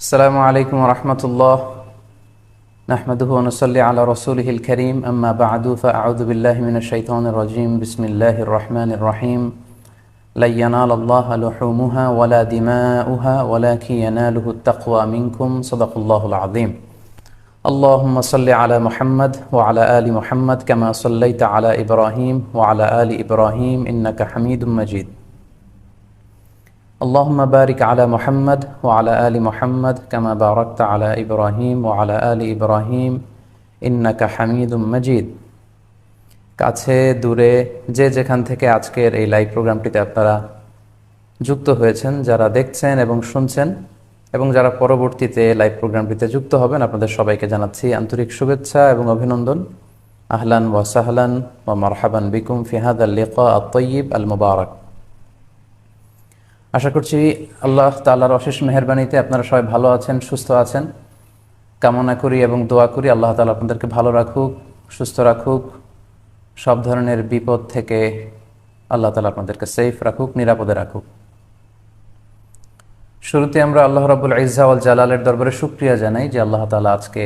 السلام عليكم ورحمة الله نحمده ونصلي على رسوله الكريم أما بعد فأعوذ بالله من الشيطان الرجيم بسم الله الرحمن الرحيم لن ينال الله لحومها ولا دماؤها ولكن يناله التقوى منكم صدق الله العظيم اللهم صل على محمد وعلى آل محمد كما صليت على إبراهيم وعلى آل إبراهيم إنك حميد مجيد اللهم بارك على محمد وعلى آل محمد كما باركت على إبراهيم وعلى آل إبراهيم إنك حميد مجيد। কাছে দূরে যে যেখান থেকে আজকের এই লাইভ প্রোগ্রামটিতে আপনারা যুক্ত হয়েছেন, যারা দেখছেন এবং শুনছেন এবং যারা পরবর্তীতে লাইভ প্রোগ্রামটিতে যুক্ত হবেন, আপনাদের সবাইকে জানাচ্ছি আন্তরিক শুভেচ্ছা এবং অভিনন্দন। আহলান ওয়া সাহলান ওয়া মারহাবান বিকুম ফি হাদাল লিকা আত-তাইয়িব আল মুবারাক। আশা করছি আল্লাহ তাআলার অশেষ মেহেরবানিতে আপনারা সবাই ভালো আছেন, সুস্থ আছেন। কামনা করি এবং দোয়া করি আল্লাহ তাআলা আপনাদেরকে ভালো রাখুক, সুস্থ রাখুক, সব ধরনের বিপদ থেকে আল্লাহ তাআলা আপনাদেরকে সেফ রাখুক, নিরাপদে রাখুক। শুরুতে আমরা আল্লাহ রাব্বুল ইজ্জা ওয়াল জালালের দরবারে শুকরিয়া জানাই যে আল্লাহ তাআলা আজকে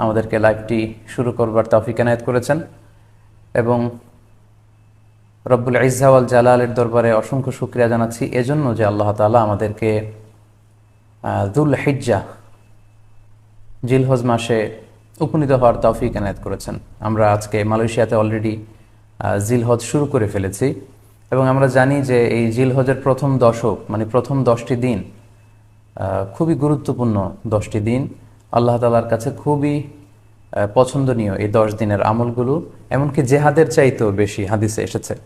আমাদেরকে লাইভটি শুরু করবার তৌফিক এনায়েত করেছেন এবং রব্বুল ইজ্জা ওয়াল জালালের দরবারে অসংখ্য শুকরিয়া জানাচ্ছি এজন্য যে আল্লাহ তাআলা আমাদেরকে যুল হিজ্জা জিলহজ মাসে উপনীত হওয়ার তৌফিক এনায়েত করেছেন। আমরা আজকে মালয়েশিয়াতে অলরেডি জিলহজ শুরু করে ফেলেছি এবং আমরা জানি যে এই জিলহজের প্রথম দশক মানে প্রথম 10টি দিন খুবই গুরুত্বপূর্ণ 10টি দিন। আল্লাহ তাআলার কাছে খুবই পছন্দনীয় এই 10 দিনের আমলগুলো, এমনকি জেহাদের চাইতেও বেশি হাদিসে এসেছে।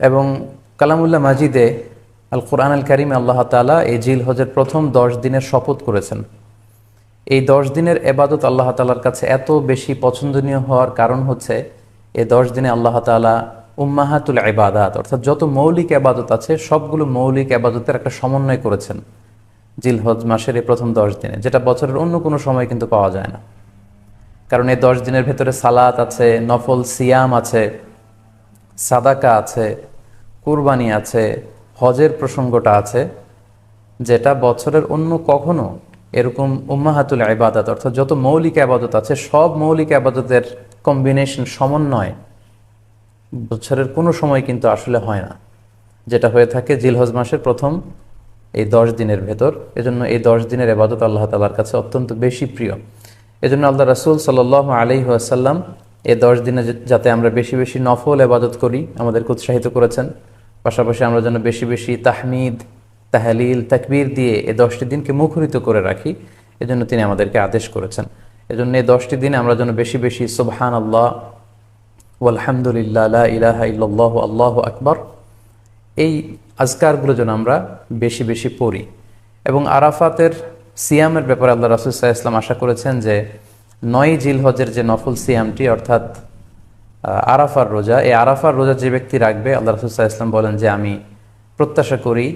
এবং কালামুল্লাহ মাজিদে আল কোরআন আল কারিমে আল্লাহ তাআলা এই জিলহজের প্রথম 10 দিনের শপথ করেছেন। এই 10 দিনের এবাদত আল্লাহ তাআলার কাছে এত বেশি পছন্দনীয় হওয়ার কারণ হচ্ছে এই 10 দিনে আল্লাহ তাআলা উম্মাহাতুল ইবাদাত অর্থাৎ যত মৌলিক এবাদত আছে সবগুলো মৌলিক এবাদতের একটা সমন্বয় করেছেন জিলহজ মাসের এই প্রথম 10 দিনে, যেটা বছরের অন্য কোনো সময় কিন্তু পাওয়া যায় না। কারণ এই 10 দিনের ভেতরে সালাত আছে, নফল সিয়াম আছে, সাদাকা আছে, কুরবানি আছে, হজের প্রসঙ্গটা আছে, যেটা বছরের অন্য কখনো এরকম উম্মাহাতুল ইবাদাত অর্থাৎ যত মৌলিক আবাদত আছে সব মৌলিক আবাদতের কম্বিনেশন সমন্বয় বছরের কোনো সময় কিন্তু আসলে হয় না, যেটা হয়ে থাকে জিলহজ মাসের প্রথম এই 10 দিনের ভেতর। এজন্য এই 10 দিনের ইবাদত আল্লাহ তাআলার কাছে অত্যন্ত বেশি প্রিয়। এজন্য আল্লাহ রাসূল সাল্লাল্লাহু আলাইহি ওয়াসাল্লাম এই 10 দিনে যাতে আমরা বেশি বেশি নফল ইবাদত করি আমাদেরকে উৎসাহিত করেছেন। পাশাপাশি আমরা যেন বেশি বেশি তাহমিদ, তাহলিল, তাকবীর দিয়ে এই 10টি দিনকে মুখরিত করে রাখি, এজন্য তিনি আমাদেরকে আদেশ করেছেন। এজন্য এই 10টি দিনে আমরা যেন বেশি বেশি সুবহানাল্লাহ ওয়ালহামদুলিল্লাহ লা ইলাহা ইল্লাল্লাহু আল্লাহু আকবার এই আজকারগুলো যেন আমরা বেশি বেশি পড়ি। এবং আরাফাতের সিয়ামের ব্যাপারে আল্লাহ রাসূল সাল্লাল্লাহু আলাইহি ওয়াসাল্লাম আশা করেছেন যে 9 জিলহজের যে নফল সিয়ামটি অর্থাৎ আরাফার রোজা, এই আরাফার রোজা যে ব্যক্তি রাখবে আল্লাহ রাসূল সাল্লাল্লাহু আলাইহি ওয়াসাল্লাম বলেন যে আমি প্রত্যাশা করি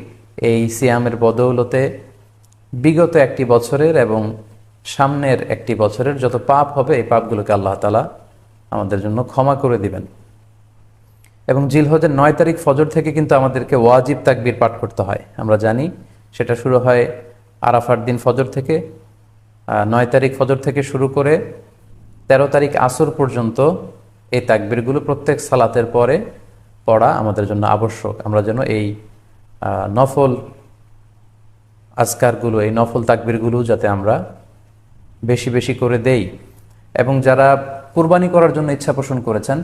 এই সিয়ামের বদৌলতে বিগত একটি বছরের এবং সামনের একটি বছরের যত পাপ হবে এই পাপগুলোকে আল্লাহ তাআলা আমাদের জন্য ক্ষমা করে দিবেন। এবং জিলহজের 9 তারিখ ফজর থেকে কিন্তু আমাদেরকে ওয়াজিব তাকবীর পাঠ করতে হয়। আমরা জানি সেটা শুরু হয় আরাফার দিন ফজর থেকে। 9 তারিখ ফজর থেকে শুরু করে 13 তারিখ আসর পর্যন্ত এই তাকবীরগুলো প্রত্যেক সালাতের পরে পড়া আমাদের জন্য আবশ্যক। আমরা যেন এই নফল আজকারগুলো, এই নফল তাকবীরগুলো যাতে আমরা বেশি বেশি করে দেই। এবং যারা কুরবানি করার জন্য ইচ্ছা পোষণ করেছেন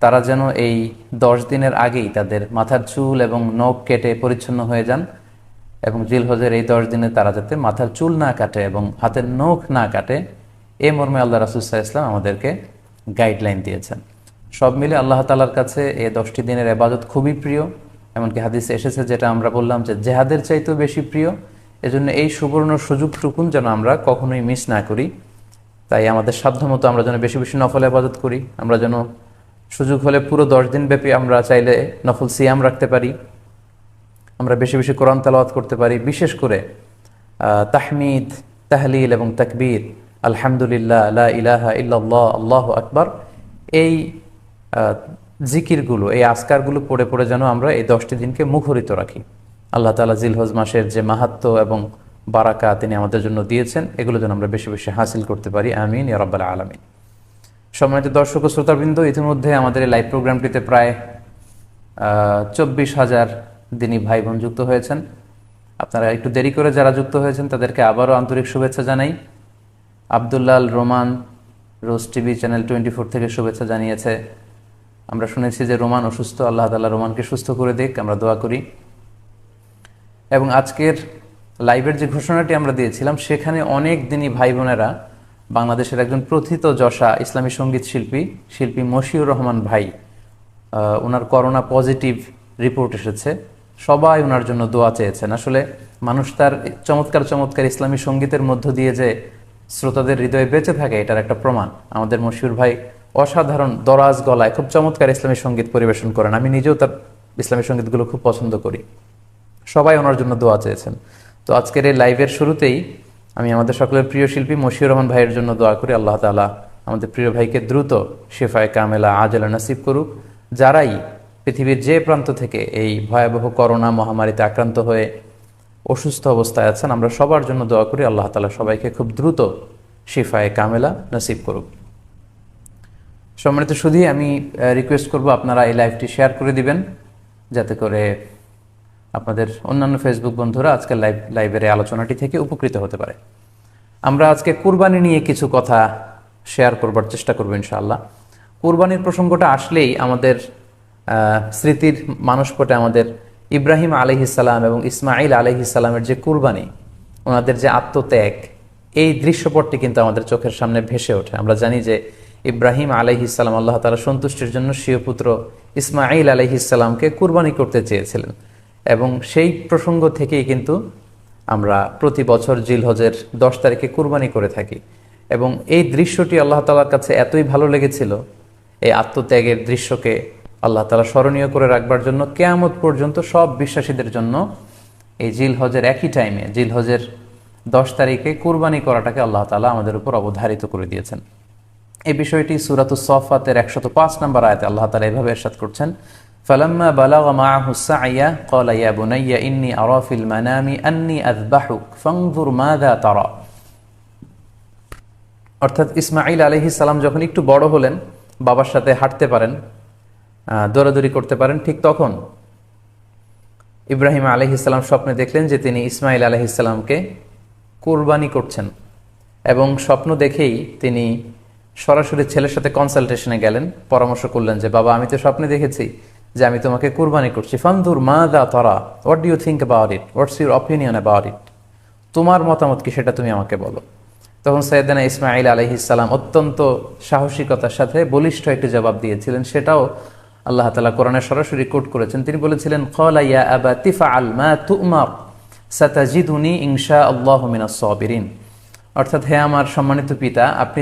তারা যেন এই 10 দিনের আগেই তাদের মাথার চুল এবং নখ কেটে পরিচ্ছন্ন হয়ে যান এবং জিলহজের এই 10 দিনে তারা যাতে মাথার চুল না কাটে এবং হাতের নখ না কাটে, এই মর্মে আল্লাহ রাসূল সাল্লাল্লাহু আলাইহি ওয়াসাল্লাম আমাদেরকে গাইডলাইন দিয়েছেন। সব মিলে আল্লাহ তাআলার কাছে এই 10টি দিনের ইবাদত খুবই প্রিয়। এমনকি হাদিসে এসেছে, যেটা আমরা বললাম যে জেহাদের চাইতেও বেশি প্রিয়। এজন্য এই সুবর্ণ সুযোগটুকুন যেন আমরা কখনোই মিস না করি। তাই আমাদের সাধ্যমতো আমরা যেন বেশি বেশি নফল ইবাদত করি। আমরা যেন সুযোগ হলে পুরো 10 দিন ব্যাপী আমরা চাইলে নফল সিয়াম রাখতে পারি, আমরা বেশি বেশি কোরআন তেলাওয়াত করতে পারি। বিশেষ করে তাহমিদ, তাহলিল এবং তাকবীর, আলহামদুলিল্লাহ, লা ইলাহা ইল্লাল্লাহ, আল্লাহু আকবার, এই জিকিরগুলো, এই আজকারগুলো পড়ে পড়ে যেন আমরা এই 10টি দিনকে মুখরিত রাখি। আল্লাহ তাআলা জিলহজ মাসের যে মাহাত্ম্য এবং বারাকা তিনি আমাদের জন্য দিয়েছেন, এগুলো যেন আমরা বেশি বেশি হাসিল করতে পারি। আমিন ইয়া রাব্বাল আলামিন। সম্মানিত দর্শক ও শ্রোতাবৃন্দ, ইতিমধ্যে আমাদের এই লাইভ প্রোগ্রামটিতে প্রায় 24,000 দিনী ভাই বোন যুক্ত হয়েছেন। আপনারা একটু দেরি করে যারা যুক্ত হয়েছেন তাদেরকে আবারও আন্তরিক শুভেচ্ছা জানাই। আব্দুল্লাহ রোমান রোজ টিভি চ্যানেল 24 থেকে শুভেচ্ছা জানিয়েছে। আমরা শুনেছি যে রোমান অসুস্থ, আল্লাহ তাআলা রোমানকে সুস্থ করে দিক, আমরা দোয়া করি। এবং আজকের লাইভের যে ঘোষণাটি আমরা দিয়েছিলাম, সেখানে অনেক দিনী ভাই বোনেরা, বাংলাদেশের একজন প্রথিতযশা ইসলামী সঙ্গীত শিল্পী মশিউর রহমান ভাই, ওনার করোনা পজিটিভ রিপোর্ট এসেছে। সবাই ওনার জন্য দোয়া চেয়েছেন। আসলে মানুষ তার চমৎকার চমৎকার ইসলামী সঙ্গীতের মধ্য দিয়ে যে শ্রোতাদের হৃদয়ে বেঁচে থাকে, এটার একটা প্রমাণ। আমাদের মশিউর ভাই অসাধারণ দরাজ গলায় খুব চমৎকার ইসলামী সঙ্গীত পরিবেশন করেন। আমি নিজেও তার ইসলামী সঙ্গীতগুলো খুব পছন্দ করি। সবাই ওনার জন্য দোয়া চেয়েছেন। তো আজকের এই লাইভের শুরুতেই আমি আমাদের সকলের প্রিয় শিল্পী মশিউর রহমান ভাইয়ের জন্য দোয়া করি, আল্লাহ তাআলা আমাদের প্রিয় ভাইকে দ্রুত শিফায়ে কামেলা আজলা নসিব করুক। যারাই পৃথিবীর যে প্রান্ত থেকে এই ভয়াবহ করোনা মহামারীতে আক্রান্ত হয়ে অসুস্থ অবস্থায় আছেন, আমরা সবার জন্য দোয়া করি, আল্লাহ তাআলা সবাইকে খুব দ্রুত শিফায়ে কামেলা নসিব করুক। সম্মানিত সুধী, আমি রিকোয়েস্ট করব আপনারা এই লাইভটি শেয়ার করে দিবেন, যাতে করে আপনাদের অন্যান্য ফেসবুক বন্ধুরা আজকের লাইভের এই আলোচনাটি থেকে উপকৃত হতে পারে। আমরা আজকে কুরবানি নিয়ে কিছু কথা শেয়ার করবার চেষ্টা করব ইনশাআল্লাহ। কুরবানির প্রসঙ্গটা আসলেই আমাদের স্মৃতির মানসপটে আমাদের ইব্রাহিম আলাইহিসসালাম এবং ইসমাইল আলাইহিসসালামের যে কুরবানি, ওনাদের যে আত্মত্যাগ, এই দৃশ্যপটটি কিন্তু আমাদের চোখের সামনে ভেসে ওঠে। আমরা জানি যে ইব্রাহিম আলাইহিসসালাম আল্লাহ তাআলা সন্তুষ্টির জন্য স্বীয় পুত্র ইসমাইল আলাইহিসসালামকে কুরবানি করতে চেয়েছিলেন, এবং সেই প্রসঙ্গ থেকেই কিন্তু আমরা প্রতি বছর জিলহজের 10 তারিখে কুরবানি করে থাকি। এবং এই দৃশ্যটি আল্লাহ তাআলার কাছে এতই ভালো লেগেছিল, এই আত্মত্যাগের দৃশ্যকে আল্লাহ তাআলা স্মরণীয় করে রাখবার জন্য কিয়ামত পর্যন্ত সব বিশ্বাসীদের জন্য এই জিলহজের একই টাইমে, জিলহজের 10 তারিখে কুরবানি করাটাকে আল্লাহ তাআলা আমাদের উপর অবধারিত করে দিয়েছেন। এই বিষয়টি সূরাতুস সাফফাতের 105 নম্বর আয়াতে আল্লাহ তাআলা এভাবে ইরশাদ করছেন, فلما بلغ معه السعي قال يا بني إني أرى في المنام أني أذبحك فانظر ماذا ترى। অর্থাৎ ইসমাঈল আলাইহিস সালাম যখন একটু বড় হলেন, বাবার সাথে হাঁটতে পারেন, দৌড়াদৌড়ি করতে পারেন, ঠিক তখন ইব্রাহিম আলাইহিস সালাম স্বপ্নে দেখলেন যে তিনি ইসমাঈল আলাইহিস সালামকে কুরবানি করছেন। এবং স্বপ্ন দেখেই তিনি সরাসরি ছেলের সাথে কনসালটেশনে গেলেন, পরামর্শ করলেন যে বাবা, আমি তো স্বপ্নে দেখেছি যে আমি তোমাকে কুরবানি করছি। ফানদুর মাযা তারা, what do you think about it, what's your opinion about it, তোমার মতামত কি সেটা তুমি আমাকে বলো। তখন সাইয়েদনা ইসমাঈল আলাইহিস সালাম অত্যন্ত সাহসিকতার সাথে বলিষ্ঠ একটি জবাব দিয়েছিলেন। সেটাও আল্লাহ তাআলা কোরআনে সরাসরি কোট করেছেন। তিনি বলেছিলেন, ক্বালা ইয়া আবাতি ফাআল মা তু'মার সাতাজিদুনি ইনশাআল্লাহু মিনাস সাবিরিন। অর্থাৎ, হে আমার সম্মানিত পিতা, আপনি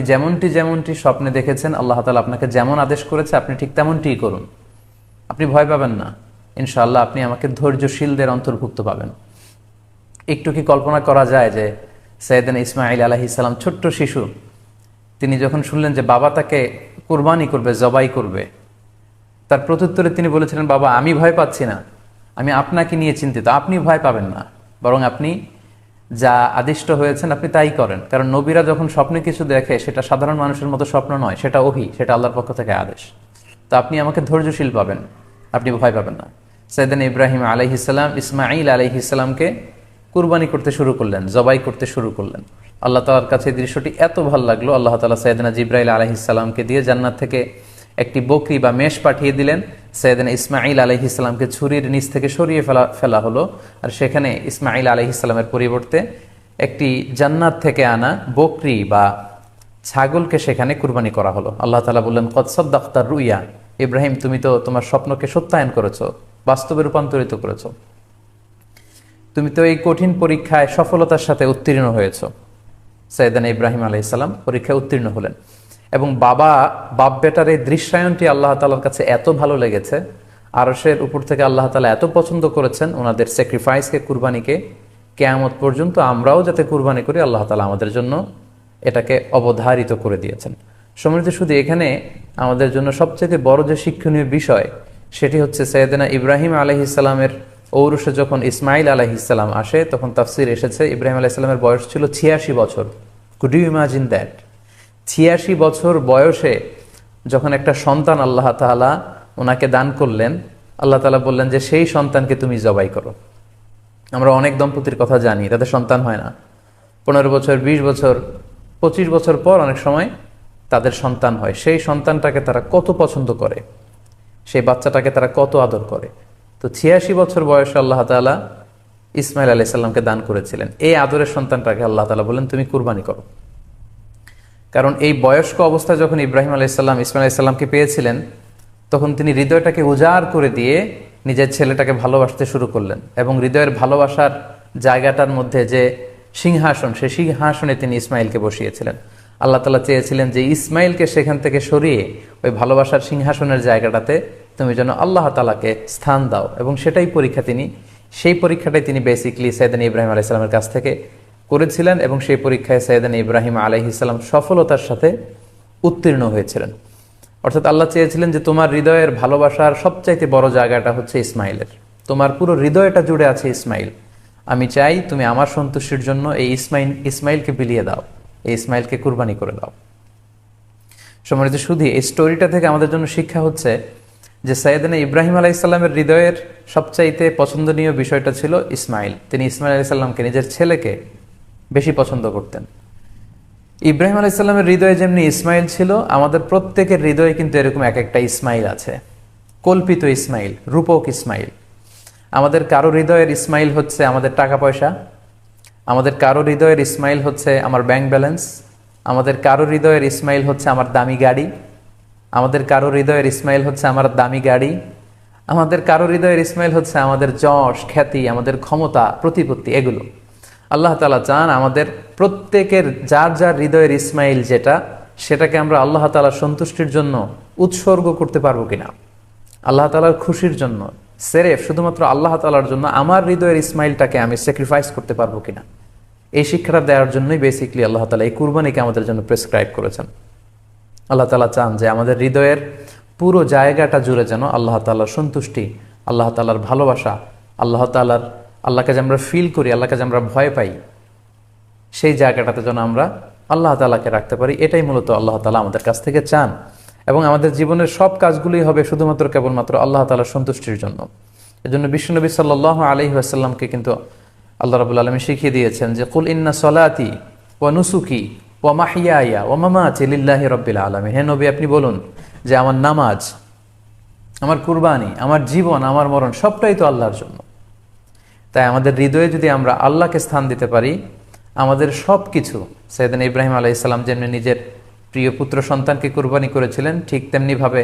যেমনটি স্বপ্নে দেখেছেন, আল্লাহ তাআলা আপনাকে যেমন আদেশ করেছে আপনি ঠিক তেমনটিই করুন। আপনি ভয় পাবেন না, ইনশাআল্লাহ আপনি আমাকে ধৈর্যশীলদের অন্তর্ভুক্ত পাবেন। একটু কি কল্পনা করা যায় যে সাইয়েদনা ইসমাঈল আলাইহিস সালাম, ছোট্ট শিশু, তিনি যখন শুনলেন যে বাবা তাকে কুরবানি করবে, জবাই করবে, তার প্রত্যুত্তরে তিনি বলেছিলেন, বাবা, আমি ভয় পাচ্ছি না, আমি আপনাকে নিয়ে চিন্তিত। আপনি ভয় পাবেন না, বরং আপনি যা আদিষ্ট হয়েছেন আপনি তাই করেন। কারণ নবীরা যখন স্বপ্নে কিছু দেখে, সেটা সাধারণ মানুষের মতো স্বপ্ন নয়, সেটা ওহী, সেটা আল্লাহর পক্ষ থেকে আদেশ। তো আপনি আমাকে ধৈর্যশীল পাবেন, আপনি ভয় পাবেন না। সাইয়েদনা ইব্রাহিম আলাইহিস সালাম ইসমাঈল আলাইহিস সালামকে কুরবানি করতে শুরু করলেন, জবাই করতে শুরু করলেন। আল্লাহ তাআলার কাছে এই দৃশ্যটি এত ভালো লাগলো, আল্লাহ তাআলা সাইয়েদনা জিবরাইল আলাইহিস সালামকে দিয়ে জান্নাত থেকে একটি বকরি বা মেষ পাঠিয়ে দিলেন। সাইয়েদনা ইসমাঈল আলাইহিস সালামকে ছুরির নিচ থেকে সরিয়ে ফেলা হলো, আর সেখানে ইসমাঈল আলাইহিস সালামের পরিবর্তে একটি জান্নাত থেকে আনা বকরি বা ছাগলকে সেখানে কুরবানি করা হলো। আল্লাহ তাআলা বললেন, কদ সাদ্দাকতা রুইয়া, ইব্রাহিম, তুমি তো তোমার স্বপ্নকে সত্যায়ন করেছো, বাস্তবে রূপান্তরিত করেছো, তুমি তো এই কঠিন পরীক্ষায় সফলতার সাথে উত্তীর্ণ হয়েছ। সাইয়েদনা ইব্রাহিম আলাইহিস সালাম পরীক্ষায় উত্তীর্ণ হলেন, এবং বাপ বেটার এই দৃশ্যায়নটি আল্লাহ তাআলার কাছে এত ভালো লেগেছে, আরশের উপর থেকে আল্লাহ তাআলা এত পছন্দ করেছেন ওনাদের স্যাক্রিফাইসকে, কুরবানিকে, কিয়ামত পর্যন্ত আমরাও যাতে কুরবানি করি, আল্লাহ তাআলা আমাদের জন্য এটাকে অবধারিত করে দিয়েছেন। সম্মানিত শুধু এখানে আমাদের জন্য সবচেয়ে বড় যে শিক্ষণীয় বিষয়, সেটি হচ্ছে সাইয়েদনা ইব্রাহিম আলাইহিস সালামের ঔরসে যখন ইসমাইল আলাইহিসসালাম আসে, তখন তাফসির এসেছে ইব্রাহিম আলাইহিসসালামের বয়স ছিল 86 বছর। Could you imagine that? 86 বছর বয়সে যখন একটা সন্তান আল্লাহ তাআলা ওনাকে দান করলেন, আল্লাহ তাআলা বললেন যে সেই সন্তানকে তুমি জবাই করো। আমরা অনেক দম্পতির কথা জানি, তাদের সন্তান হয় না, 15 বছর, 20 বছর, 25 বছর পর অনেক সময় তাদের সন্তান হয়। সেই সন্তানটাকে তারা কত পছন্দ করে, সেই বাচ্চাটাকে তারা কত আদর করে। তো 86 বছর বয়সে আল্লাহ তাআলা ইসমাইল আলাইহিস সালামকে দান করেছিলেন। এই আদরের সন্তানটাকে আল্লাহ তাআলা বলেন তুমি কুরবানি করো। কারণ এই বয়স্ক অবস্থায় যখন ইব্রাহিম আলাইহিস সালাম ইসমাইল আলাইহিস সালামকে পেয়েছিলেন, তখন তিনি হৃদয়টাকে উজাড় করে দিয়ে নিজের ছেলেটাকে ভালোবাসতে শুরু করলেন, এবং হৃদয়ের ভালোবাসার জায়গাটার মধ্যে যে সিংহাসন, সেই সিংহাসনে তিনি ইসমাইলকে বসিয়েছিলেন। আল্লাহ তাআলা চেয়েছিলেন যে ইসমাইলকে সেখান থেকে সরিয়ে ওই ভালোবাসার সিংহাসনের জায়গাটাতে তুমি যেন আল্লাহ তাআলাকে স্থান দাও, এবং সেটাই পরীক্ষা সেই পরীক্ষাটাই তিনি বেসিক্যালি সাইয়েদনা ইব্রাহিম আলাইহিস সালামের কাছ থেকে করেছিলেন, এবং সেই পরীক্ষায় সাইয়েদনা ইব্রাহিম আলাইহিস সালাম সফলতার সাথে উত্তীর্ণ হয়েছিলেন। অর্থাৎ আল্লাহ চেয়েছিলেন যে তোমার হৃদয়ের ভালোবাসার সবচাইতে বড় জায়গাটা হচ্ছে ইসমাইলের, তোমার পুরো হৃদয়টা জুড়ে আছে ইসমাইল। আমি চাই তুমি আমার সন্তুষ্টির জন্য এই ইসমাইলকে বিলিয়ে দাও, এই ইসমাইলকে কুরবানি করে দাও। সম্মানিত শুধু এই স্টোরিটা থেকে আমাদের জন্য শিক্ষা হচ্ছে যে সাইয়েদনা ইব্রাহিম আলাইহিস সালামের হৃদয়ের সবচাইতে পছন্দনীয় বিষয়টা ছিল ইসমাইল। তিনি ইসমাইল আলাইহিস সালামকে, নিজের ছেলেকে বেশি পছন্দ করতেন। ইব্রাহিম আলাইহিস সালামের হৃদয়ে যেমনি ইসমাইল ছিল, আমাদের প্রত্যেকের হৃদয়ে কিন্তু এরকম এক একটা ইসমাইল আছে, কল্পিত ইসমাইল, রূপক ইসমাইল। আমাদের কারো হৃদয়ের ইসমাইল হচ্ছে আমাদের টাকা পয়সা, আমাদের কারো হৃদয়ের ইসমাইল হচ্ছে আমার ব্যাংক ব্যালেন্স, আমাদের কারো হৃদয়ের ইসমাইল হচ্ছে আমার দামি গাড়ি, আমাদের কারো হৃদয়ের ইসমাইল হচ্ছে আমার দামি গাড়ি, আমাদের কারো হৃদয়ের ইসমাইল হচ্ছে আমাদের যশ, খ্যাতি, আমাদের ক্ষমতা, প্রতিপত্তি, এগুলো। আল্লাহ তাআলা চান আমাদের প্রত্যেকের যার যার হৃদয়ের ইসমাইল যেটা, সেটাকে আমরা আল্লাহ তাআলার সন্তুষ্টির জন্য উৎসর্গ করতে পারবো কিনা, আল্লাহ তাআলার খুশির জন্য, সেরেফ শুধুমাত্র আল্লাহ তাআলার জন্য আমার হৃদয়ের ইসমাইলটাকে আমি স্যাক্রিফাইস করতে পারবো কিনা। এই শিক্ষাটা দেওয়ার জন্যই বেসিক্যালি আল্লাহ তাআলা এই কুরবানিকে আমাদের জন্য প্রেসক্রাইব করেছেন। আল্লাহ তাআলা চান যে আমাদের হৃদয়ের পুরো জায়গাটা জুড়ে যেন আল্লাহ তাআলার সন্তুষ্টি, আল্লাহ তাআলার ভালোবাসা, আল্লাহকে যে আমরা ফিল করি, আল্লাহকে যে আমরা ভয় পাই, সেই জায়গাটাতে যেন আমরা আল্লাহ তাআলাকে রাখতে পারি। এটাই মূলত আল্লাহ তাআলা আমাদের কাছ থেকে চান, এবং আমাদের জীবনের সব কাজগুলোই হবে শুধুমাত্র কেবলমাত্র আল্লাহ তাআলার সন্তুষ্টির জন্য। এজন্য বিশ্বনবী সাল্লাল্লাহু আলাইহি ওয়াসাল্লামকে কিন্তু আল্লাহ রাব্বুল আলামিন শিখিয়ে দিয়েছেন যে কুল ইন্না সলাতি ওয়া নুসুকি ওয়া মাহইয়ায়া ওয়া মামাতি লিল্লাহি রাব্বিল আলামিন। হে নবী, আপনি বলুন যে আমার নামাজ, আমার কুরবানি, আমার জীবন, আমার মরণ সবটাই তো আল্লাহর জন্য। তাই আমাদের হৃদয়ে যদি আমরা আল্লাহকে স্থান দিতে পারি, আমাদের সব কিছু, সাইয়েদনা ইব্রাহিম আলাইহিস সালাম যেমনি নিজের প্রিয় পুত্র সন্তানকে কুরবানি করেছিলেন, ঠিক তেমনিভাবে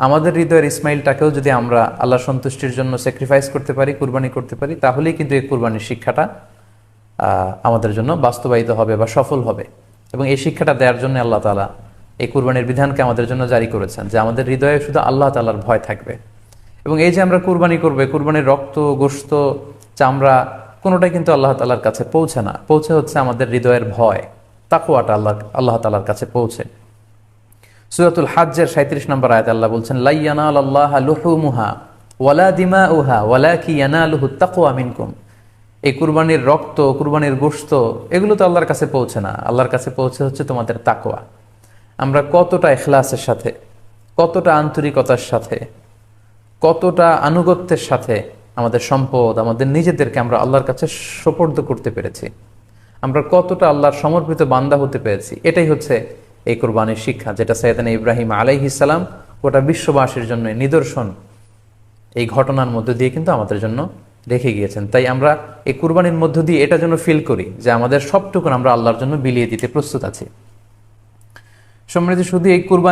আমাদের হৃদয়ের ইসমাইলটাকেও যদি আমরা আল্লাহ সন্তুষ্টির জন্য স্যাক্রিফাইস করতে পারি, কুরবানি করতে পারি, তাহলেই কিন্তু এই কুরবানির শিক্ষাটা আমাদের জন্য বাস্তবায়িত হবে বা সফল হবে। এবং এই শিক্ষাটা দেওয়ার জন্য আল্লাহ তাআলা এই কুরবানির বিধানকে আমাদের জন্য জারি করেছেন, যে আমাদের হৃদয়ে শুধু আল্লাহ তাআলার ভয় থাকবে। এবং এই যে আমরা কুরবানি করবে, কুরবানির রক্ত, গোশত, চামড়া কোনোটাই কিন্তু আল্লাহ তাআলার কাছে পৌঁছে না, পৌঁছে হচ্ছে আমাদের হৃদয়ের ভয়, তাকওয়াটা আল্লাহ তাআলার কাছে পৌঁছে। সূরাতুল হজ্জের 37 নম্বর আয়াতে আল্লাহ বলছেন লা ইয়ানালাল্লাহা লুহুমুহা ওয়ালা দিমাউহা ওয়ালাকি ইয়ানালুহুত তাকওয়া মিনকুম। এই কুরবানির রক্ত, কুরবানির গোশত, এগুলো তো আল্লাহর কাছে পৌঁছে না, আল্লাহর কাছে পৌঁছে হচ্ছে তোমাদের তাকওয়া। আমরা কতটা ইখলাসের সাথে, কতটা আন্তরিকতার সাথে, কতটা আনুগত্যের সাথে আমাদের সম্পদ, আমাদের নিজেদেরকে আমরা আল্লাহর কাছে সোপর্দ করতে পেরেছি, আমরা কতটা আল্লাহর সমর্পিত বান্দা হতে পেরেছি, এটাই হচ্ছে এই কুরবানির শিক্ষা, যেটা সাইয়েদনা ইব্রাহিম আলাইহিস সালাম গোটা বিশ্ববাসীর জন্য নিদর্শন এই ঘটনার মধ্য দিয়ে কিন্তু আমাদের জন্য রেখে গিয়েছেন। তাই আমরা এই কুরবানির মধ্য দিয়ে এটা যেন ফিল করি যে আমাদের সবটুকুন আমরা আল্লাহর জন্য বিলিয়ে দিতে প্রস্তুত আছি। সম্মানিত শুধু এই কুরবানি